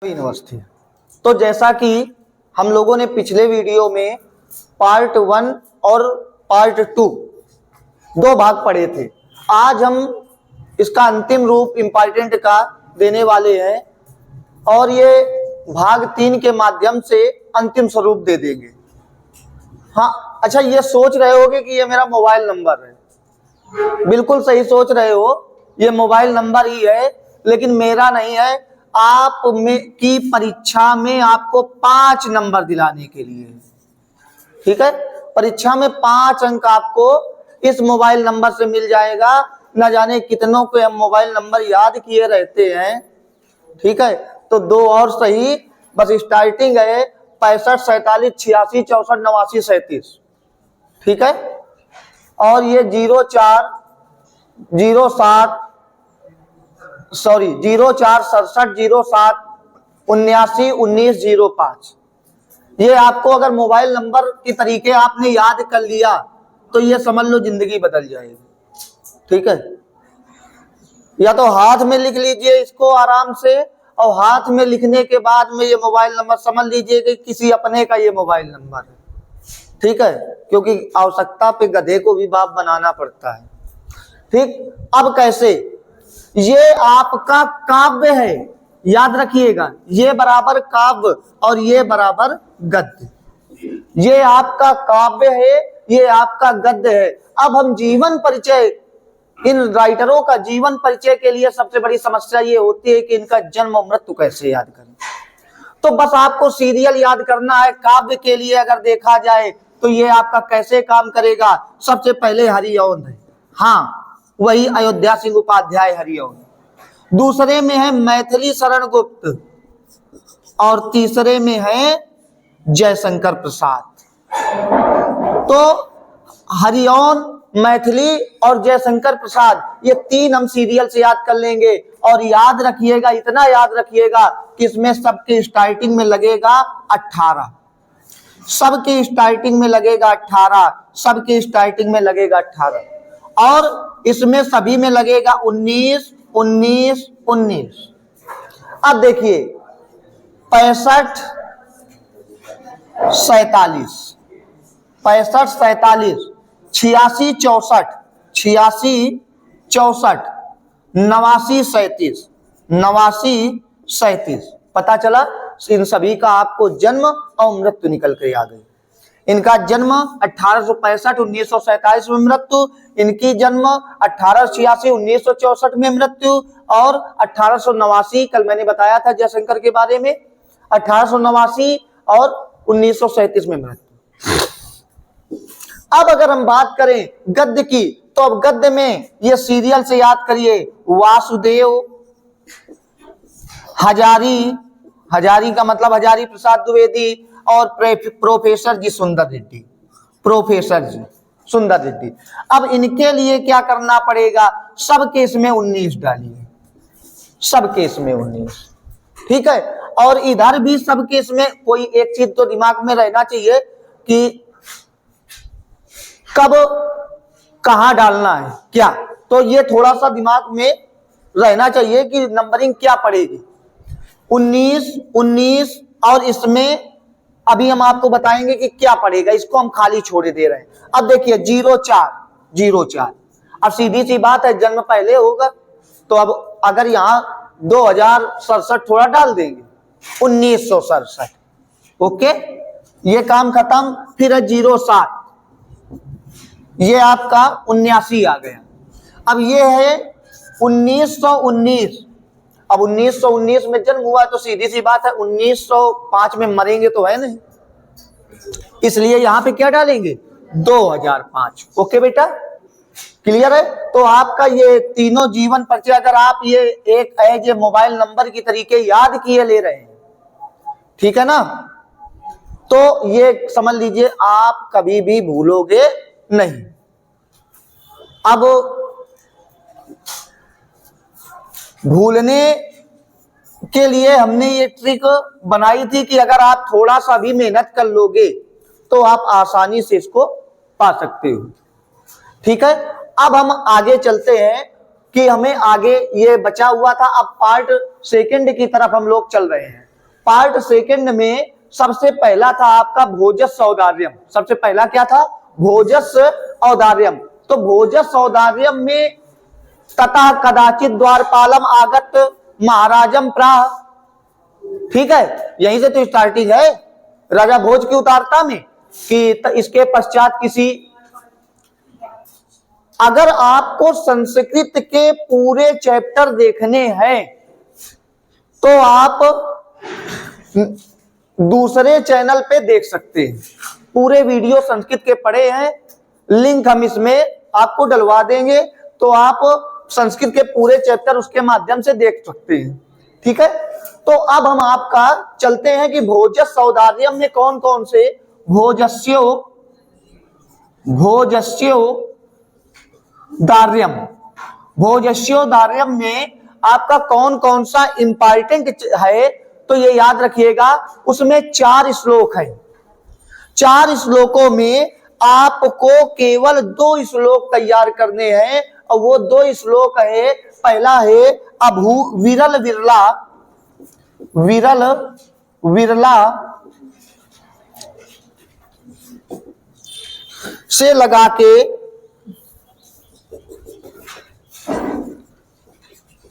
University. तो जैसा कि हम लोगों ने पिछले वीडियो में पार्ट 1 और पार्ट 2 दो भाग पढ़े थे, आज हम इसका अंतिम रूप इम्पॉर्टेंट का देने वाले हैं और ये भाग 3 के माध्यम से अंतिम स्वरूप दे देंगे। हाँ, अच्छा, ये सोच रहे होगे कि ये मेरा मोबाइल नंबर है। बिल्कुल सही सोच रहे हो, ये मोबाइल नंबर ही है, लेकिन मेरा नहीं है। आप में की परीक्षा में आपको 5 नंबर दिलाने के लिए, ठीक है, परीक्षा में 5 अंक आपको इस मोबाइल नंबर से मिल जाएगा। न जाने कितनों को हम मोबाइल नंबर याद किए रहते हैं, ठीक है। तो 2 और सही, बस स्टार्टिंग है 65 47 86 64 89 37, ठीक है। और ये 04 07 67 07 79 19 05। ये आपको अगर मोबाइल नंबर के तरीके आपने याद कर लिया तो ये समझ लो जिंदगी बदल जाएगी, ठीक है। या तो हाथ में लिख लीजिए इसको आराम से, और हाथ में लिखने के बाद में ये मोबाइल नंबर समझ लीजिए कि किसी अपने का ये मोबाइल नंबर है, ठीक है, क्योंकि आवश्यकता पे गधे को भी बाप बनाना पड़ता है, ठीक। अब कैसे, ये आपका काव्य है, याद रखिएगा, ये बराबर काव्य और ये बराबर गद्य। ये आपका काव्य है, ये आपका गद्य है। अब हम जीवन परिचय, इन राइटरों का जीवन परिचय के लिए सबसे बड़ी समस्या ये होती है कि इनका जन्म और मृत्यु कैसे याद करें। तो बस आपको सीरियल याद करना है। काव्य के लिए अगर देखा जाए तो ये आपका कैसे काम करेगा। सबसे पहले हरिओंद है, हाँ, वही अयोध्या सिंह उपाध्याय हरिओंद। दूसरे में है मैथिली शरण गुप्त और तीसरे में है जयशंकर प्रसाद। तो हरिओंद, मैथिली और जयशंकर प्रसाद, ये 3 हम सीरियल से याद कर लेंगे। और याद रखिएगा, इतना याद रखिएगा कि इसमें सबके स्टार्टिंग में लगेगा 18, सबके स्टार्टिंग में लगेगा 18, सबके स्टार्टिंग में लगेगा 18, और इसमें सभी में लगेगा 19 19 19। अब देखिए 65 47 65 47 86 64 86 64 89 37 89 37। पता चला इन सभी का आपको जन्म और मृत्यु निकल कर आ गई। इनका जन्म 1865 1947 में मृत्यु, इनकी जन्म 1886 1964 में मृत्यु, और 1889, कल मैंने बताया था जयशंकर के बारे में, 1889 और 1937 में मृत्यु। अब अगर हम बात करें गद्य की, तो अब गद्य में ये सीरियल से याद करिए, वासुदेव हजारी, हजारी का मतलब हजारी प्रसाद द्विवेदी, और प्रोफेसर जी सुंदर रेड्डी, प्रोफेसर जी सुंदर रेड्डी। अब इनके लिए क्या करना पड़ेगा, सब केस में 19 डालिए, सब केस में 19, ठीक है। और इधर भी सब केस में कोई एक चीज तो दिमाग में रहना चाहिए कि कब कहां डालना है क्या, तो ये थोड़ा सा दिमाग में रहना चाहिए कि नंबरिंग क्या पड़ेगी। 19 19, और इसमें अभी हम आपको बताएंगे कि क्या पड़ेगा, इसको हम खाली छोड़े दे रहे हैं। अब देखिए 04 04, अब सीधी सी बात है जन्म पहले होगा, तो अब अगर यहां 2067 थोड़ा डाल देंगे, 1967, ओके, ये काम खत्म। फिर है 07, ये आपका 79 आ गया। अब ये है 1919, अब 1919 में जन्म हुआ तो सीधी सी बात है 1905 में मरेंगे तो है नहीं, इसलिए यहां पे क्या डालेंगे 2005। ओके बेटा, क्लियर है। तो आपका ये तीनों जीवन परिचय अगर आप ये एक एज मोबाइल नंबर की तरीके याद किए ले रहे हैं, ठीक है ना, तो ये समझ लीजिए आप कभी भी भूलोगे नहीं। अब भूलने के लिए हमने ये ट्रिक बनाई थी कि अगर आप थोड़ा सा भी मेहनत कर लोगे तो आप आसानी से इसको पा सकते हो, ठीक है। अब हम आगे चलते हैं कि हमें आगे ये बचा हुआ था, अब पार्ट 2 की तरफ हम लोग चल रहे हैं। पार्ट सेकंड में सबसे पहला था आपका भोजस औदार्यम। सबसे पहला क्या था? भोजस औदार्यम। तो भोजस औदार्यम में तथा कदाचित द्वारपालम आगत महाराजम प्राह, ठीक है, यहीं से तो स्टार्टिंग है राजा भोज की उदारता में कि इसके पश्चात किसी, अगर आपको संस्कृत के पूरे चैप्टर देखने हैं तो आप दूसरे चैनल पे देख सकते हैं। पूरे वीडियो संस्कृत के पड़े हैं, लिंक हम इसमें आपको डलवा देंगे, तो आप संस्कृत के पूरे चैप्टर उसके माध्यम से देख सकते हैं। ठीक है, तो अब हम आपका चलते हैं कि भोजस औदार्यम में कौन कौन से भोजस्योदार्यम में आपका कौन कौन सा इंपॉर्टेंट है, तो ये याद रखिएगा। उसमें 4 श्लोक है। 4 श्लोकों में आपको केवल 2 श्लोक तैयार करने हैं, और वो 2 श्लोक है, पहला है विरला से लगा के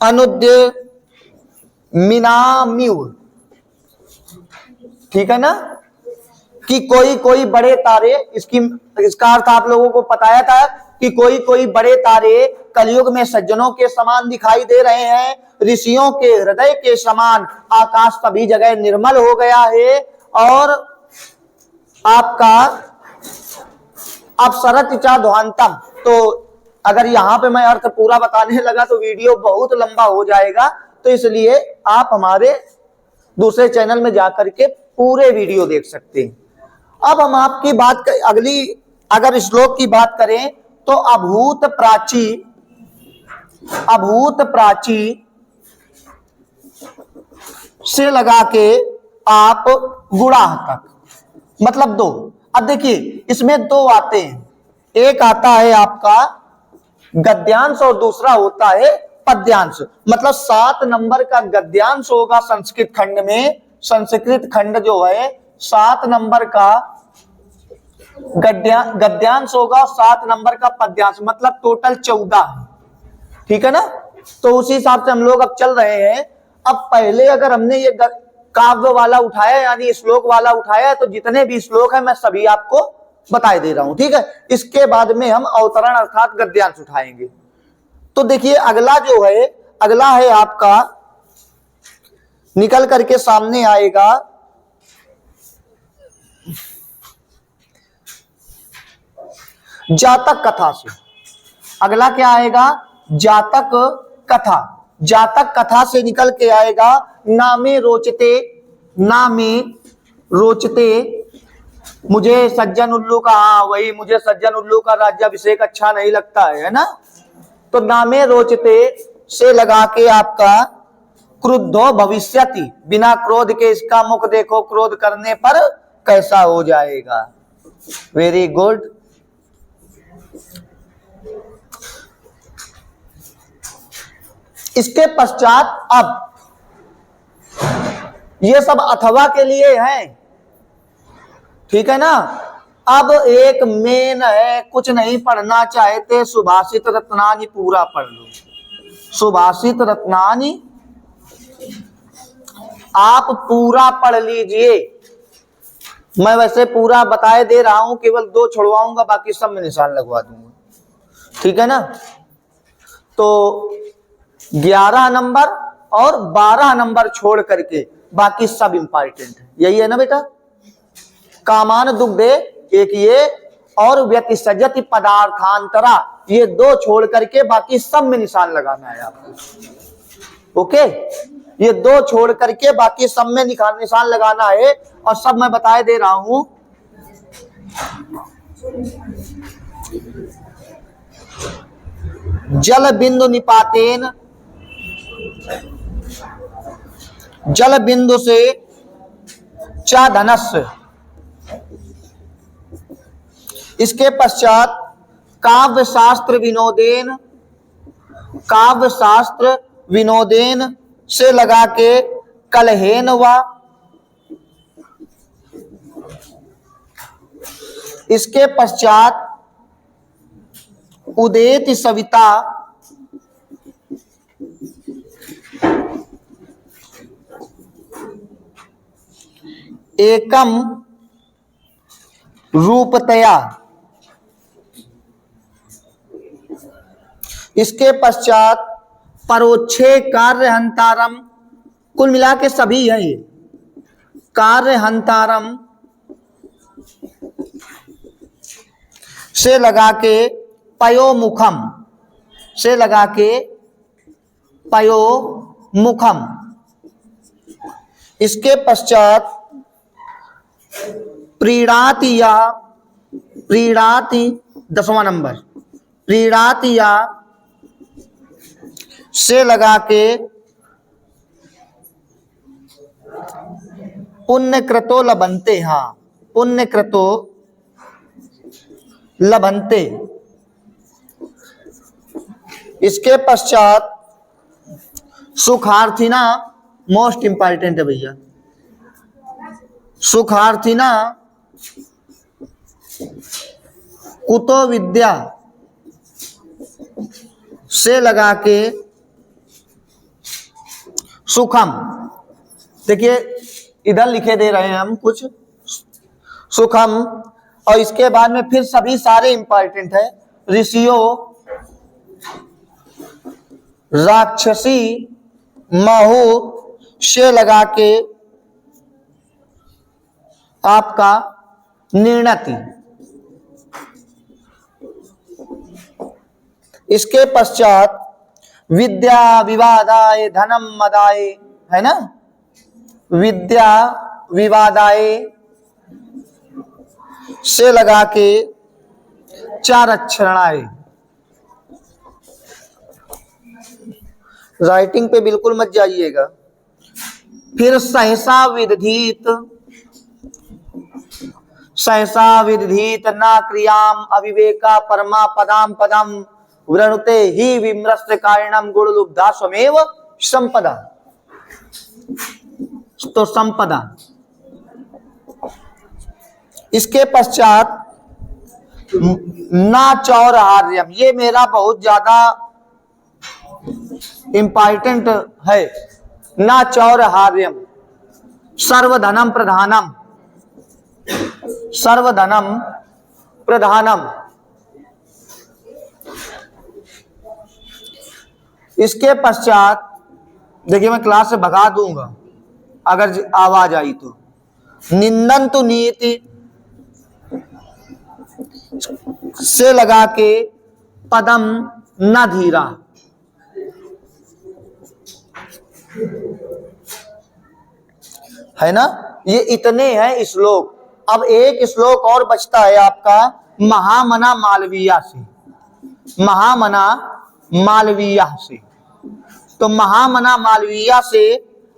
अनुद्य मिनाम्यूर, ठीक है ना, कि कोई बड़े तारे, इसका अर्थ आप लोगों को बताया था कि कोई बड़े तारे कलयुग में सज्जनों के समान दिखाई दे रहे हैं, ऋषियों के हृदय के समान आकाश सभी जगह निर्मल हो गया है, और आपका अपसरत चा ध्वांतम। तो अगर यहाँ पे मैं अर्थ पूरा बताने लगा तो वीडियो बहुत लंबा हो जाएगा, तो इसलिए आप हमारे दूसरे चैनल में जाकर के पूरे वीडियो देख सकते हैं। अब हम आपकी बात अगली अगर श्लोक की बात करें तो अभूत प्राची से लगा के आप गुणाह तक, मतलब 2। अब देखिए इसमें 2 आते हैं, एक आता है आपका गद्यांश और दूसरा होता है पद्यांश। मतलब 7 नंबर का गद्यांश होगा संस्कृत खंड में, संस्कृत खंड जो है 7 नंबर का गद्यांश होगा, 7 नंबर का पद्यांश, मतलब टोटल 14 है। ठीक है ना, तो उसी हिसाब से हम लोग अब चल रहे हैं। अब पहले अगर हमने ये काव्य वाला उठाया यानी श्लोक वाला उठाया, तो जितने भी श्लोक है मैं सभी आपको बताए दे रहा हूं। ठीक है, इसके बाद में हम अवतरण अर्थात गद्यांश उठाएंगे। तो देखिए अगला है आपका, निकल करके सामने आएगा जातक कथा से। अगला क्या आएगा? जातक कथा। जातक कथा से निकल के आएगा नामे रोचते मुझे सज्जन उल्लू का, हाँ वही, मुझे सज्जन उल्लू का राज्याभिषेक अच्छा नहीं लगता है ना। तो नामे रोचते से लगा के आपका क्रुद्धो भविष्यति, बिना क्रोध के इसका मुख देखो, क्रोध करने पर कैसा हो जाएगा। Very good. इसके पश्चात अब ये सब अथवा के लिए है, ठीक है ना। अब एक मेन है, कुछ नहीं पढ़ना चाहते सुभाषित रत्नानी पूरा पढ़ लो। सुभाषित रत्नानी आप पूरा पढ़ लीजिए। मैं वैसे पूरा बताए दे रहा हूं, केवल 2 छोड़वाऊंगा, बाकी सब में निशान लगवा दूंगा। ठीक है ना, तो 11 नंबर और 12 नंबर छोड़ करके बाकी सब इंपॉर्टेंट है। यही है ना बेटा। कामान दुग्धे एक ये, और व्यतिसजति पदार्थांतरा, ये 2 छोड़ करके बाकी सब में निशान लगाना है आपको। ओके, ये 2 छोड़ करके बाकी सब में निशान लगाना है, और सब मैं बताए दे रहा हूं। जल बिंदु निपातेन, जल बिंदु से चा धनस्य। इसके पश्चात काव्य शास्त्र विनोदेन से लगा के कलहेन व इसके पश्चात उदेति सविता एकम रूपतया। इसके पश्चात परोक्षे कार्यहंतारम, कुल मिला के सभी है ये, कार्यहंतारम से लगा के पयोमुखम, से लगा के पयोमुखम। इसके पश्चात प्रीणाति या, प्रीणाति 10वां नंबर, प्रीणाति या से लगा के पुण्यकृतो लभन्ते। हाँ, पुण्यकृतो लभन्ते। इसके पश्चात सुखार्थिना, मोस्ट इंपॉर्टेंट है भैया, सुखार्थिना कुतो विद्या से लगा के सुखम। देखिए इधर लिखे दे रहे हैं हम कुछ सुखम, और इसके बाद में फिर सभी सारे इंपॉर्टेंट है। ऋषियों, राक्षसी, महु से लगा के आपका निर्णति। इसके पश्चात विद्या विवादाय धनम मदाय, है ना, विद्या विवादाय से लगा के चार अक्षरणाए। राइटिंग पे बिल्कुल मत जाइएगा। फिर सहसा विदधीत, सहसा विदधीत ना क्रियाम अविवेका परमा पदाम पदम वृणुते ही विमृष्ट कारणम गुण लुब्धा स्वमेव संपदा। तो संपदा। इसके पश्चात ना चौरहार्यम, ये मेरा बहुत ज्यादा इंपॉर्टेंट है। ना चौरहार्यम सर्वधनम प्रधानम, सर्वधनम प्रधानम। इसके पश्चात देखिए मैं क्लास से भगा दूंगा अगर आवाज आई तो। निंदन्तु नीति से लगा के पदम न धीरा। है ना, ये इतने हैं श्लोक। अब एक श्लोक और बचता है आपका महामना मालवीया से, महामना मालवीया से। तो महामना मालवीया से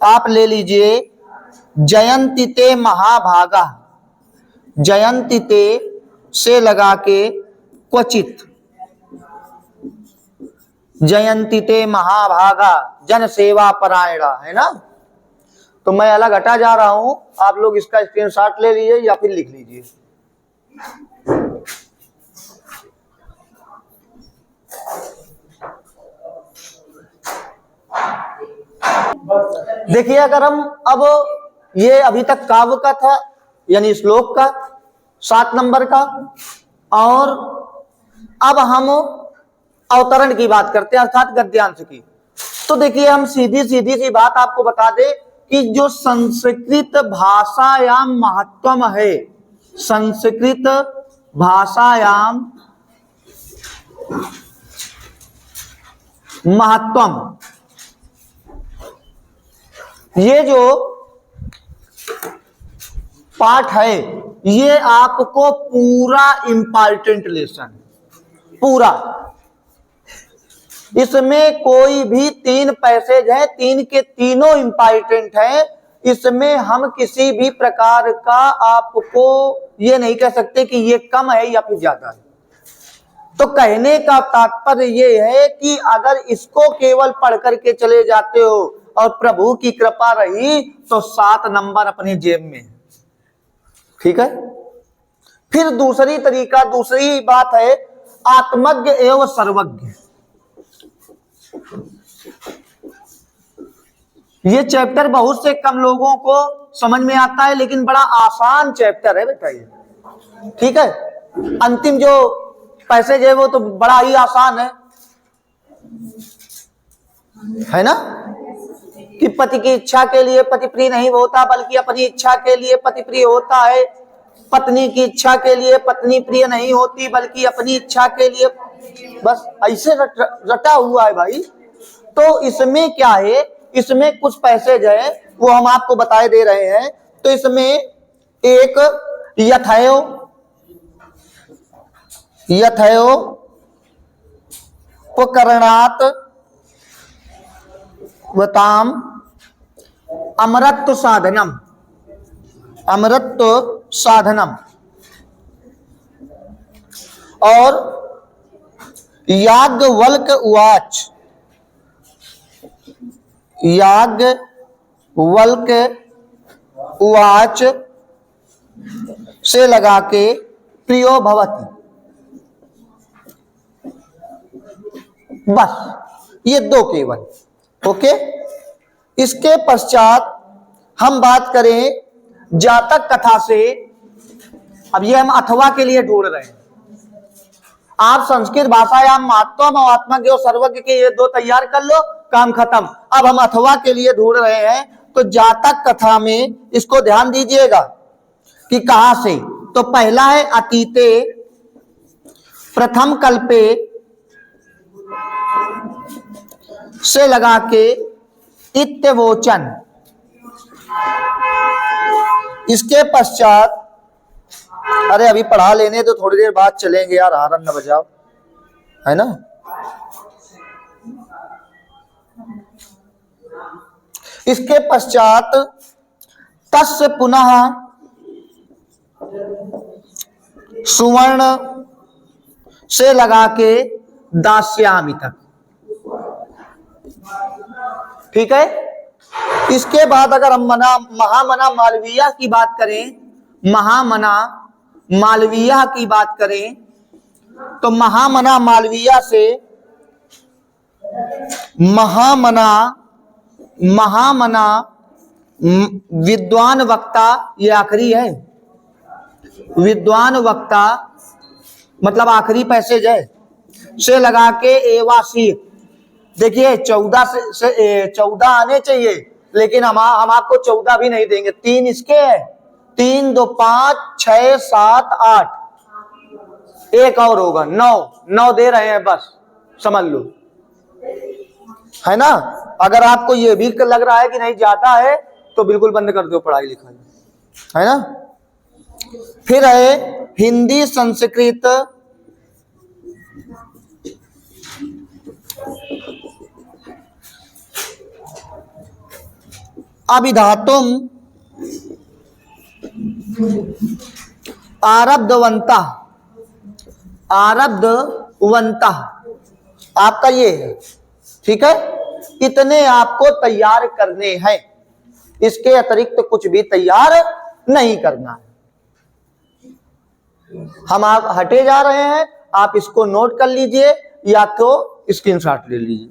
आप ले लीजिए जयंती ते महाभागा, जयंती ते से लगा के क्वचित, जयंती ते महाभागा जन सेवा परायणा, है ना। तो मैं अलग हटा जा रहा हूं, आप लोग इसका स्क्रीनशॉट ले लीजिए या फिर लिख लीजिए। देखिए अगर हम अब ये अभी तक काव्य का था यानी श्लोक का 7 नंबर का, और अब हम अवतरण की बात करते हैं अर्थात गद्यांश की। तो देखिए हम सीधी सी बात आपको बता दें कि जो संस्कृत भाषायाम महत्वम है, संस्कृत भाषायाम महत्वम, ये जो पाठ है ये आपको पूरा इंपॉर्टेंट लेसन, पूरा, इसमें कोई भी 3 पैसेज है, 3 के तीनों इंपॉर्टेंट है। इसमें हम किसी भी प्रकार का आपको ये नहीं कह सकते कि ये कम है या फिर ज्यादा है। तो कहने का तात्पर्य ये है कि अगर इसको केवल पढ़ करके चले जाते हो और प्रभु की कृपा रही तो 7 नंबर अपने जेब में, ठीक है। फिर दूसरी बात है आत्मज्ञ एवं सर्वज्ञ। ये चैप्टर बहुत से कम लोगों को समझ में आता है, लेकिन बड़ा आसान चैप्टर है बेटा ये, ठीक है। अंतिम जो पैसेज है वो तो बड़ा ही आसान है ना, कि पति की इच्छा के लिए पति प्रिय नहीं होता, बल्कि अपनी इच्छा के लिए पति प्रिय होता है। पत्नी की इच्छा के लिए पत्नी प्रिय नहीं होती, बल्कि अपनी इच्छा के लिए। बस ऐसे रटा हुआ है भाई। तो इसमें क्या है, इसमें कुछ पैसेज है वो हम आपको बताए दे रहे हैं। तो इसमें एक यथयोपकरणात् वताम अमरत्व साधनम और याज्ञवल्क्य उवाच से लगा के प्रियो भवति। बस ये दो केवल, ओके। इसके पश्चात हम बात करें जातक कथा से। अब ये हम अथवा के लिए ढूंढ रहे हैं। आप संस्कृत भाषा या महत्वम और आत्मज्ञ और सर्वज्ञ के ये दो तैयार कर लो, काम खत्म। अब हम अथवा के लिए ढूंढ रहे हैं। तो जातक कथा में इसको ध्यान दीजिएगा कि कहां से। तो पहला है अतीते प्रथम कल्पे से लगा के इत्यवोचन। इसके पश्चात, अरे अभी पढ़ा लेने तो थोड़ी देर बाद चलेंगे यार, हारन न बजाओ, है ना। इसके पश्चात तस्य पुनः सुवर्ण से लगा के दास्यामि तक, ठीक है। इसके बाद अगर हम महामना मालवीय की बात करें, महामना मालवीय की बात करें, तो महामना मालवीय से महामना विद्वान वक्ता, ये आखिरी है। विद्वान वक्ता मतलब आखिरी पैसेज है, से लगा के एवासी। देखिए 14 आने चाहिए, लेकिन हम आपको 14 भी नहीं देंगे। 3 इसके है, 3 2 5 6 7 8, एक और होगा 9 दे रहे हैं, बस समझ लो, है ना। अगर आपको ये भी लग रहा है कि नहीं जाता है तो बिल्कुल बंद कर दो पढ़ाई लिखाई, है ना। फिर है हिंदी संस्कृत अभिधातुम आरब्धवंता आपका ये है, ठीक है। इतने आपको तैयार करने हैं, इसके अतिरिक्त कुछ भी तैयार नहीं करना है। हम आप हटे जा रहे हैं, आप इसको नोट कर लीजिए या तो स्क्रीनशॉट ले लीजिए।